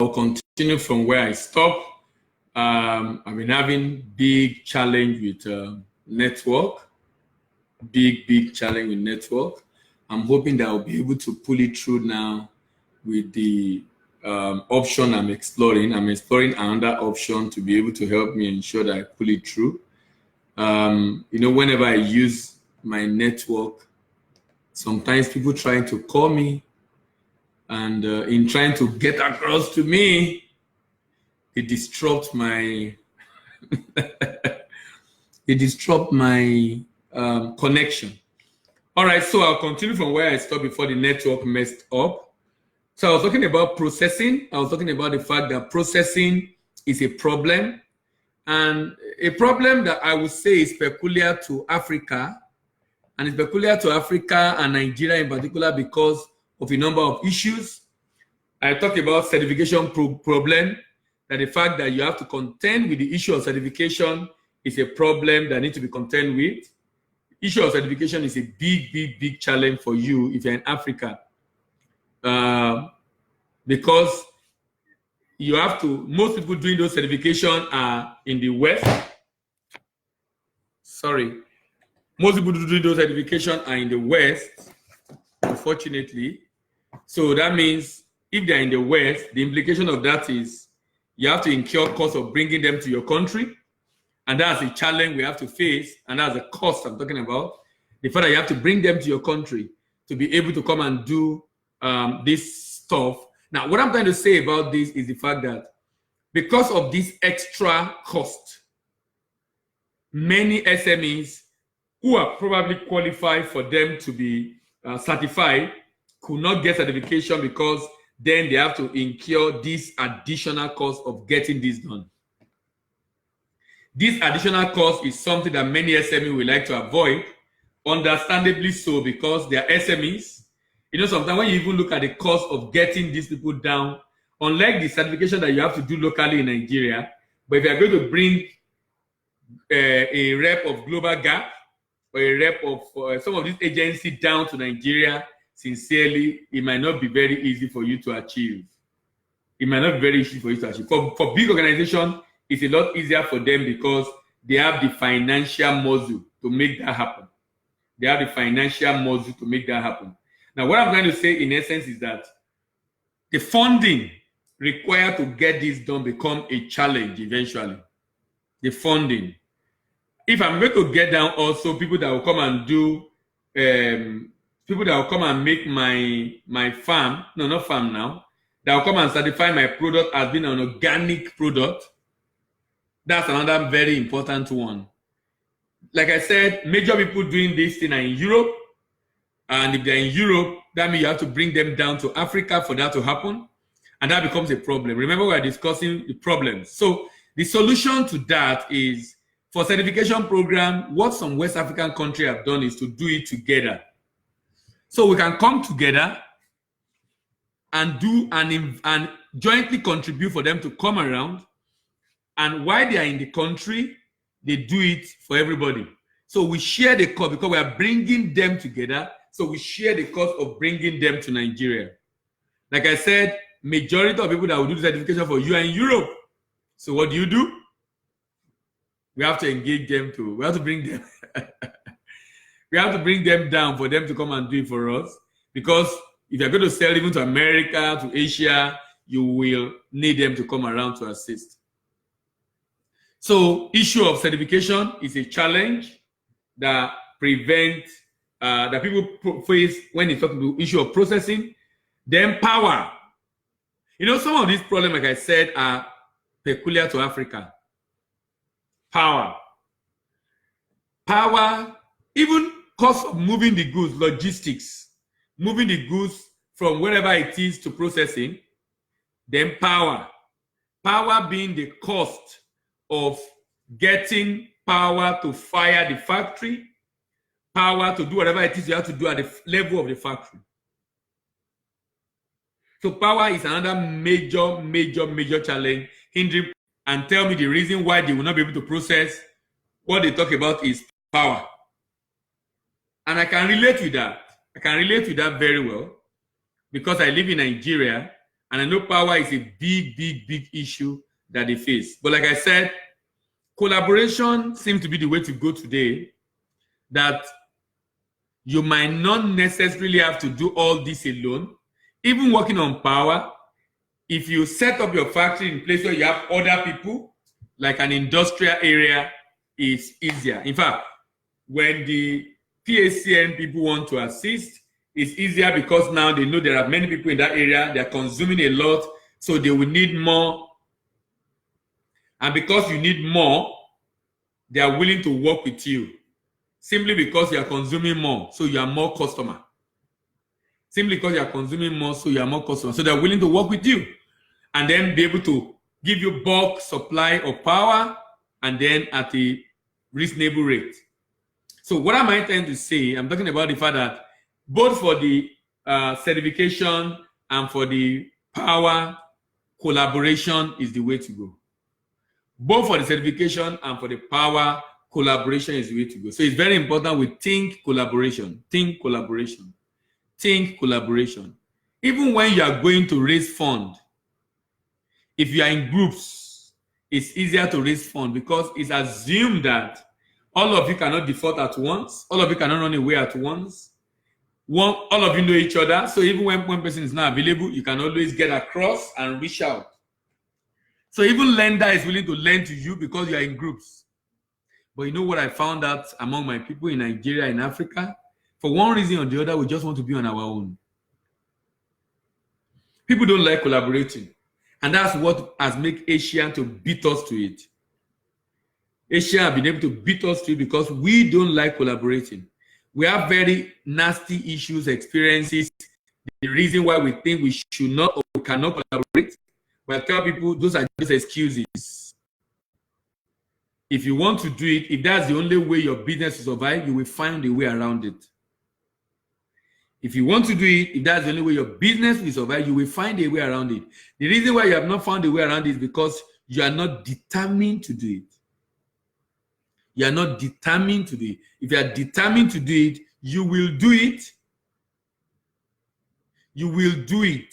I'll continue from where I stopped. I've been having big challenge with network, big challenge with network. I'm hoping that I'll be able to pull it through now with the option I'm exploring. I'm exploring another option to be able to help me ensure that I pull it through. Whenever I use my network, sometimes people trying to call me, and in trying to get across to me, it disrupts my connection. All right, so I'll continue from where I stopped before the network messed up. So I was talking about processing. I was talking about the fact that processing is a problem, and a problem that I would say is peculiar to Africa, and it's peculiar to Africa and Nigeria in particular because of a number of issues. I talked about certification problem, that the fact that you have to contend with the issue of certification is a problem that needs to be contended with. Issue of certification is a big challenge for you if you're in Africa, because you have to, most people doing those certification are in the West. Most people doing those certification are in the West, unfortunately. So that means if they're in the West, the implication of that is you have to incur cost of bringing them to your country. And that's a challenge we have to face. And that's the cost I'm talking about. The fact that you have to bring them to your country to be able to come and do this stuff. Now, what I'm trying to say about this is the fact that because of this extra cost, many SMEs who are probably qualified for them to be certified could not get certification because then they have to incur this additional cost of getting this done. This additional cost is something that many SMEs would like to avoid, understandably so, because they are SMEs. Sometimes when you even look at the cost of getting these people down, unlike the certification that you have to do locally in Nigeria, but if you are going to bring a rep of Global Gap or a rep of some of these agencies down to Nigeria, sincerely, it might not be very easy for you to achieve. It might not be very easy for you to achieve. For big organizations, it's a lot easier for them because they have the financial muscle to make that happen. They have the financial muscle to make that happen. Now, what I'm trying to say in essence is that the funding required to get this done become a challenge eventually. The funding. If I'm going to get down also people that will come and do, people that will come and make my farm, no, not farm now, that will come and certify my product as being an organic product, that's another very important one. Like I said, major people doing this thing are in Europe. And if they're in Europe, that means you have to bring them down to Africa for that to happen. And that becomes a problem. Remember, we're discussing the problems. So the solution to that is, for certification program, what some West African countries have done is to do it together. So we can come together and do and jointly contribute for them to come around. And while they are in the country, they do it for everybody. So we share the cost because we are bringing them together. So we share the cost of bringing them to Nigeria. Like I said, majority of people that will do the certification for you are in Europe. So what do? We have to engage them too. We have to bring them. We have to bring them down for them to come and do it for us. Because if you're going to sell even to America, to Asia, you will need them to come around to assist. So issue of certification is a challenge that prevents, that people face when it's talking to issue of processing. Then power. Some of these problems, like I said, are peculiar to Africa. Power, even cost of moving the goods, logistics, moving the goods from wherever it is to processing. Then power being the cost of getting power to fire the factory, power to do whatever it is you have to do at the level of the factory. So power is another major challenge hindering. And tell me the reason why they will not be able to process. What they talk about is power. And I can relate with that. I can relate with that very well because I live in Nigeria And I know power is a big, big, big issue that they face. But like I said, collaboration seems to be the way to go today, that you might not necessarily have to do all this alone. Even working on power, if you set up your factory in a place where you have other people, like an industrial area, is easier. In fact, when the PACN people want to assist, it's easier because now they know there are many people in that area, they're consuming a lot, so they will need more. And because you need more, they are willing to work with you simply because you are consuming more, so you are more customer. Simply because you are consuming more, so you are more customer. So they're willing to work with you and then be able to give you bulk supply of power and then at a reasonable rate. So what am I trying to say? I'm talking about the fact that both for the certification and for the power, collaboration is the way to go. Both for the certification and for the power, collaboration is the way to go. So it's very important we think collaboration, think collaboration, think collaboration. Even when you are going to raise funds, if you are in groups, it's easier to raise funds because it's assumed that all of you cannot default at once, all of you cannot run away at once. All of you know each other, so even when one person is not available, you can always get across and reach out. So even lender is willing to lend to you because you are in groups. But you know what I found out among my people in Nigeria, in Africa? For one reason or the other, we just want to be on our own. People don't like collaborating. And that's what has made Asia to beat us to it. Asia have been able to beat us to it because we don't like collaborating. We have very nasty issues, experiences. The reason why we think we should not or we cannot collaborate, but I tell people those are just excuses. If you want to do it, if that's the only way your business will survive, you will find a way around it. If you want to do it, if that's the only way your business will survive, you will find a way around it. The reason why you have not found a way around it is because you are not determined to do it. You are not determined to do it. If you are determined to do it, you will do it. You will do it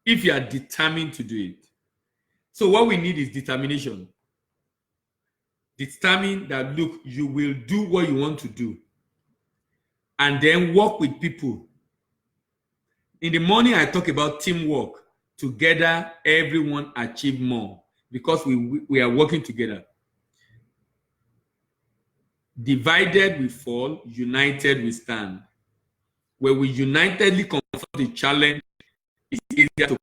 if you are determined to do it. So what we need is determination. Determine that, look, you will do what you want to do. And then work with people. In the morning, I talk about teamwork. Together, everyone achieve more because we are working together. Divided we fall, united we stand. When we unitedly confront the challenge, it's easier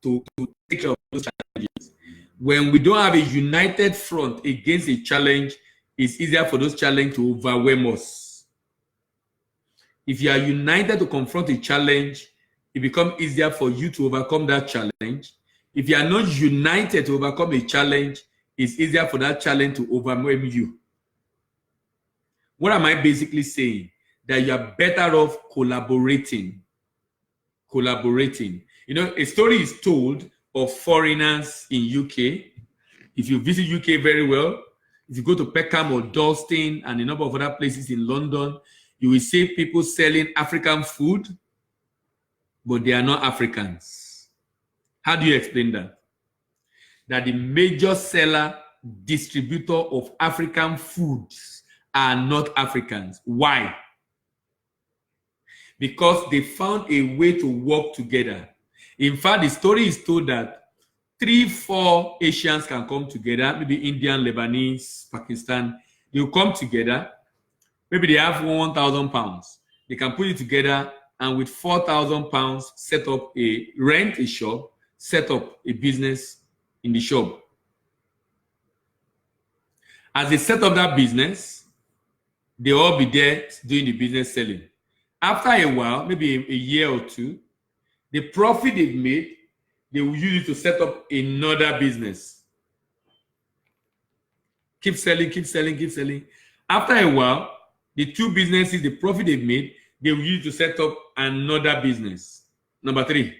to take care of those challenges. When we don't have a united front against a challenge, it's easier for those challenges to overwhelm us. If you are united to confront a challenge, it becomes easier for you to overcome that challenge. If you are not united to overcome a challenge, it's easier for that challenge to overwhelm you. What am I basically saying? That you are better off collaborating. Collaborating. You know, a story is told of foreigners in UK. If you visit UK very well, if you go to Peckham or Dalston and a number of other places in London, you will see people selling African food, but they are not Africans. How do you explain that? That the major seller, distributor of African foods are not Africans. Why? Because they found a way to work together. In fact, the story is told that 3-4 Asians can come together, maybe Indian, Lebanese, Pakistan. They'll come together. Maybe they have 1,000 pounds. They can put it together and with 4,000 pounds, rent a shop, set up a business in the shop. As they set up that business, they all be there doing the business selling. After a while, maybe a year or two, the profit they've made, they will use it to set up another business. Keep selling, keep selling, keep selling. After a while, the two businesses, the profit they've made, they will use it to set up another business. Number 3.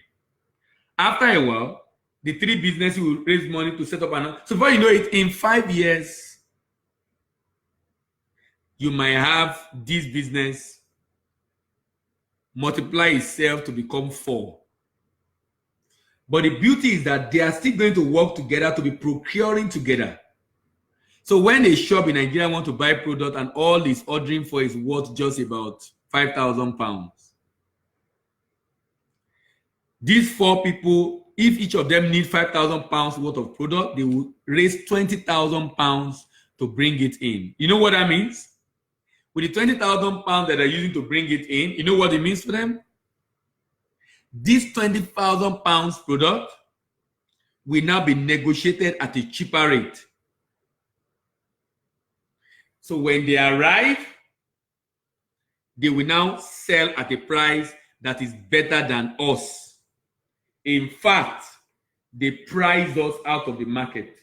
After a while, the 3 businesses will raise money to set up another. So before you know it, in 5 years, you might have this business multiply itself to become 4. But the beauty is that they are still going to work together to be procuring together. So when a shop in Nigeria want to buy product and all is ordering for is worth just about 5,000 pounds, these four people, if each of them need 5,000 pounds worth of product, they will raise 20,000 pounds to bring it in. You know what that means? With the 20,000 pounds that they're using to bring it in, you know what it means for them? This 20,000 pounds product will now be negotiated at a cheaper rate. So when they arrive, they will now sell at a price that is better than us. In fact, they price us out of the market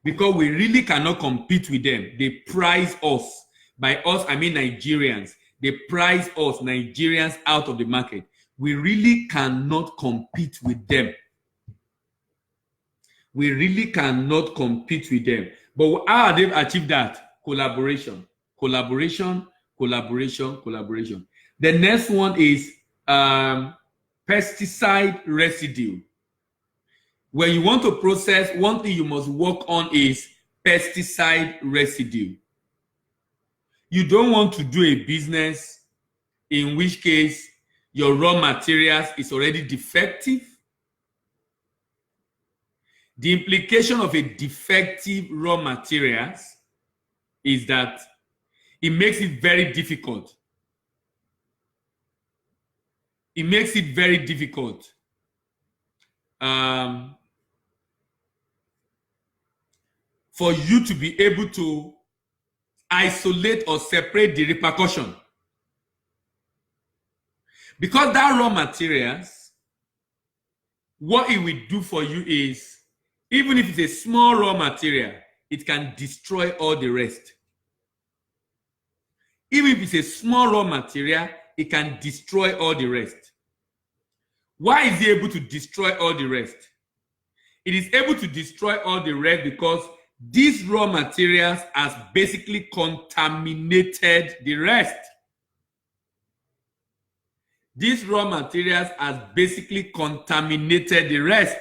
because we really cannot compete with them. They price us. By us, I mean Nigerians. They price us, Nigerians, out of the market. We really cannot compete with them. We really cannot compete with them. But how have they achieved that? Collaboration, collaboration, collaboration, collaboration. The next one is pesticide residue. When you want to process, one thing you must work on is pesticide residue. You don't want to do a business in which case your raw materials is already defective. The implication of a defective raw materials is that it makes it very difficult. It makes it very difficult for you to be able to isolate or separate the repercussion. Because that raw materials, what it will do for you is, even if it's a small raw material, it can destroy all the rest. Even if it's a small raw material, it can destroy all the rest. Why is it able to destroy all the rest? It is able to destroy all the rest because these raw materials has basically contaminated the rest. These raw materials has basically contaminated the rest.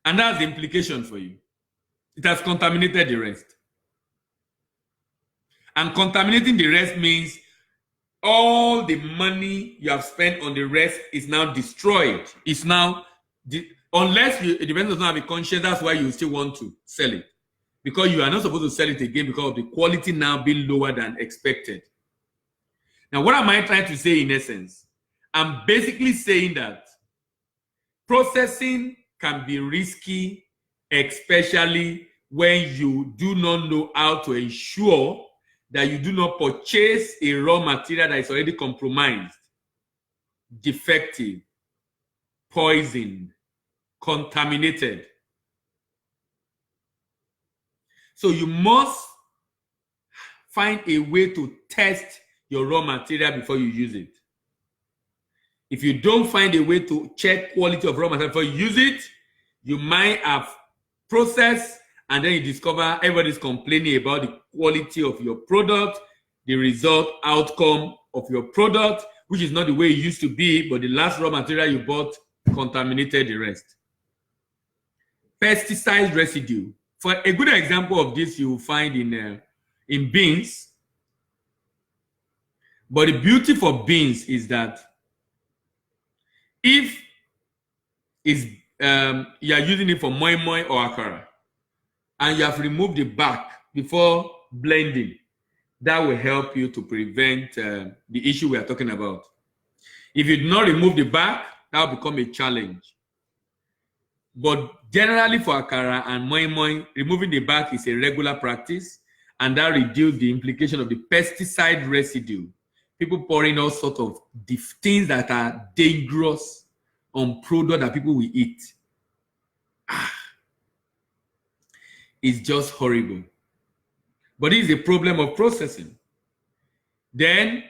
And that's the implication for you. It has contaminated the rest. And contaminating the rest means all the money you have spent on the rest is now destroyed. It's now, unless you, it depends on how you be conscious, that's why you still want to sell it. Because you are not supposed to sell it again because of the quality now being lower than expected. Now, what am I trying to say in essence? I'm basically saying that processing can be risky, especially when you do not know how to ensure that you do not purchase a raw material that is already compromised, defective, poisoned, contaminated. So you must find a way to test your raw material before you use it. If you don't find a way to check quality of raw material before you use it, you might have processed and then you discover everybody's complaining about the quality of your product, the result outcome of your product, which is not the way it used to be, but the last raw material you bought contaminated the rest. Pesticide residue. For a good example of this, you will find in beans. But the beauty for beans is that if you are using it for moi moi or akara, and you have removed the back before blending, that will help you to prevent the issue we are talking about. If you do not remove the back, that will become a challenge. But generally for akara and moi moi, removing the back is a regular practice, and that reduces the implication of the pesticide residue. People pouring all sorts of things that are dangerous on product that people will eat. It's just horrible. But it is a problem of processing. Then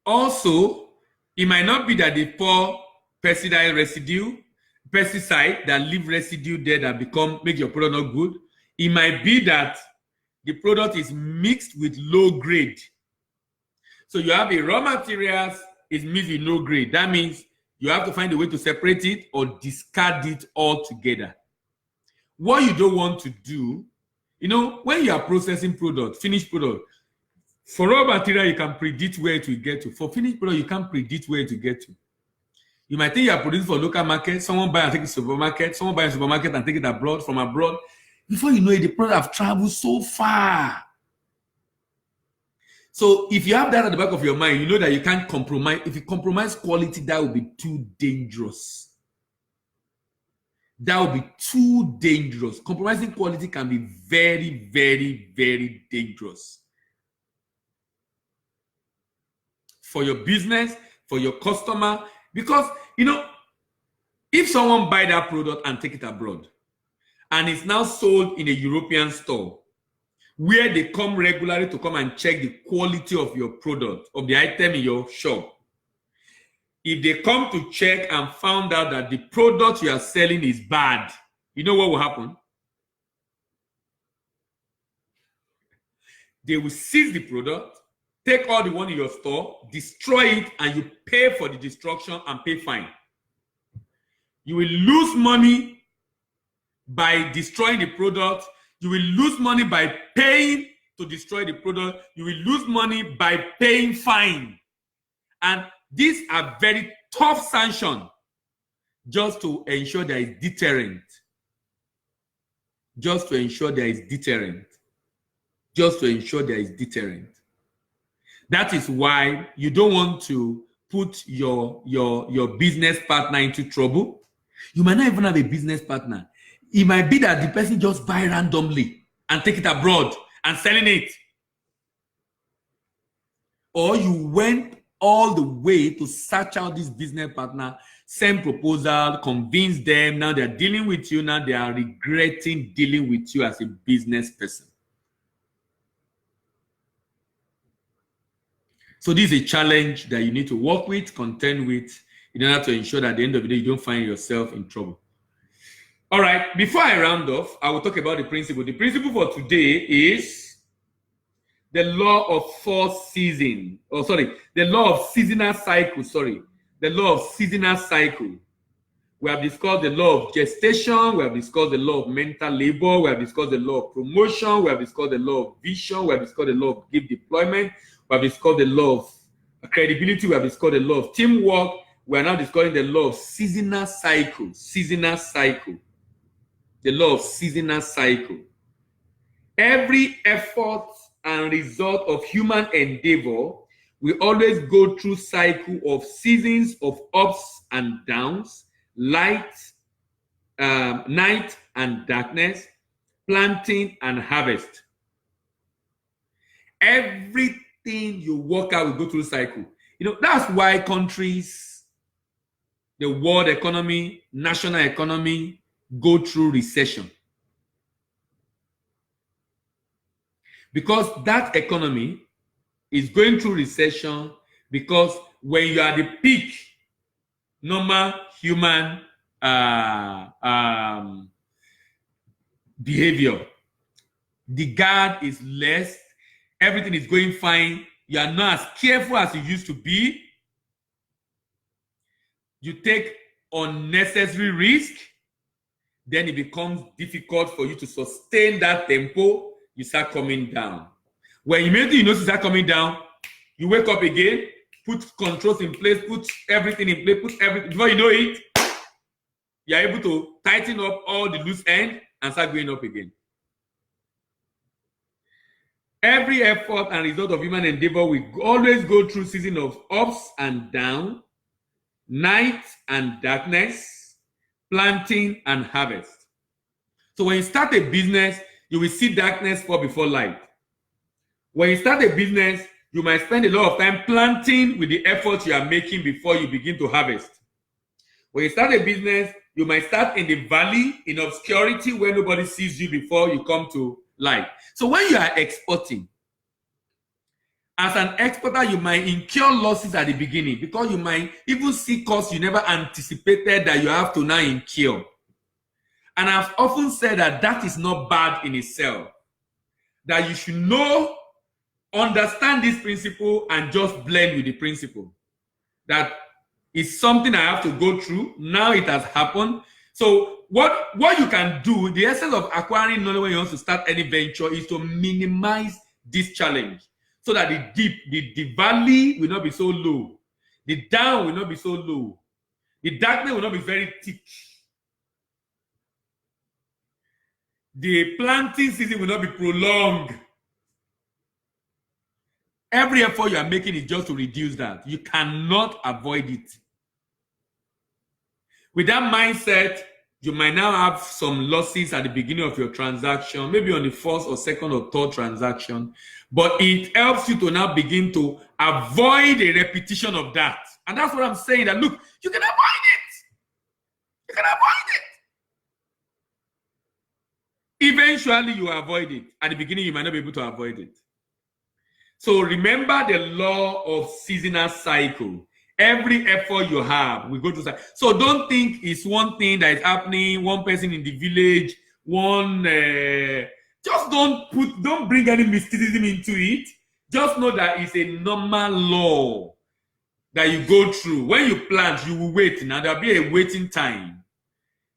also, it might not be that they pour pesticide residue, pesticide that leave residue there that make your product not good. It might be that the product is mixed with low grade. So you have a raw materials is mixed with low grade. That means You have to find a way to separate it or discard it altogether. What you don't want to do, when you are processing product, finished product, for raw material, you can predict where it will get to. For finished product, you can't predict where it will get to. You might think you are producing for local market, someone buy and take it to supermarket, someone buy a supermarket and take it abroad, from abroad. Before you know it, the product have traveled so far. So if you have that at the back of your mind, you know that you can't compromise. If you compromise quality, that will be too dangerous. That will be too dangerous. Compromising quality can be very, very, very dangerous. For your business, for your customer, because, if someone buy that product and take it abroad, and it's now sold in a European store, where they come regularly to come and check the quality of your product, of the item in your shop. If they come to check and found out that the product you are selling is bad, you know what will happen? They will seize the product, take all the one in your store, destroy it, and you pay for the destruction and pay fine. You will lose money by destroying the product. You will lose money by paying to destroy the product. You will lose money by paying fine. And these are very tough sanctions just to ensure there is deterrent. Just to ensure there is deterrent. Just to ensure there is deterrent. That is why you don't want to put your business partner into trouble. You might not even have a business partner. It might be that the person just buy randomly and take it abroad and selling it. Or you went all the way to search out this business partner, send proposal, convince them. Now they're dealing with you. Now they are regretting dealing with you as a business person. So this is a challenge that you need to work with, contend with, in order to ensure that at the end of the day, you don't find yourself in trouble. All right, before I round off, I will talk about the principle. The principle for today is the law of the law of seasonal cycle. The law of seasonal cycle. We have discussed the law of gestation. We have discussed the law of mental labor. We have discussed the law of promotion. We have discussed the law of vision. We have discussed the law of gift deployment. We have discussed the law of credibility. We have discussed the law of teamwork. We are now discussing the law of seasonal cycle. Seasonal cycle. The law of seasonal cycle. Every effort and result of human endeavor will always go through cycle of seasons of ups and downs, light, night and darkness, planting and harvest. Everything you work out will go through cycle. That's why countries, the world economy, national economy, go through recession. Because that economy is going through recession because when you are at the peak, normal human behavior, the guard is less, everything is going fine, you are not as careful as you used to be, you take unnecessary risk, then it becomes difficult for you to sustain that tempo. You start coming down. When immediately you notice you start coming down, you wake up again, put controls in place, put everything in place, put everything. Before you know it, you're able to tighten up all the loose end and start going up again. Every effort and result of human endeavor will always go through season of ups and downs, night and darkness, planting and harvest. So when you start a business, you will see darkness fall before light. When you start a business, you might spend a lot of time planting with the effort you are making before you begin to harvest. When you start a business, you might start in the valley, in obscurity, where nobody sees you before you come to light. So when you are exporting, as an exporter, you might incur losses at the beginning because you might even see costs you never anticipated that you have to now incur. And I've often said that that is not bad in itself. That you should understand this principle and just blend with the principle. That It's something I have to go through. Now it has happened. So what you can do, the essence of acquiring knowledge when you want to start any venture is to minimize this challenge so that the valley will not be so low. The down will not be so low. The darkness will not be very thick. The planting season will not be prolonged. Every effort you are making is just to reduce that. You cannot avoid it. With that mindset, you might now have some losses at the beginning of your transaction, maybe on the first or second or third transaction, but it helps you to now begin to avoid a repetition of that. And that's what I'm saying, that look, you can avoid it. You can avoid it. Eventually, you avoid it. At the beginning, you might not be able to avoid it. So remember the law of seasonal cycle. Every effort you have, we go to that. So don't think it's one thing that is happening, one person in the village, just don't bring any mysticism into it. Just know that it's a normal law that you go through. When you plant, you will wait. Now there'll be a waiting time.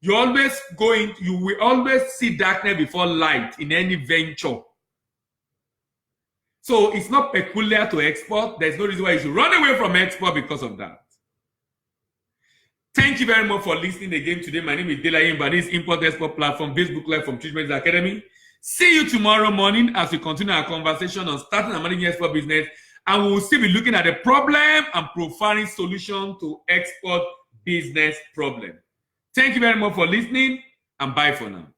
You will always see darkness before light in any venture. So it's not peculiar to export. There's no reason why you should run away from export because of that. Thank you very much for listening again today. My name is Delaye Mbani, this Import-Export platform, Facebook Live from Treatment Academy. See you tomorrow morning as we continue our conversation on starting and managing export business. And we will still be looking at the problem and profiling solution to export business problem. Thank you very much for listening, and bye for now.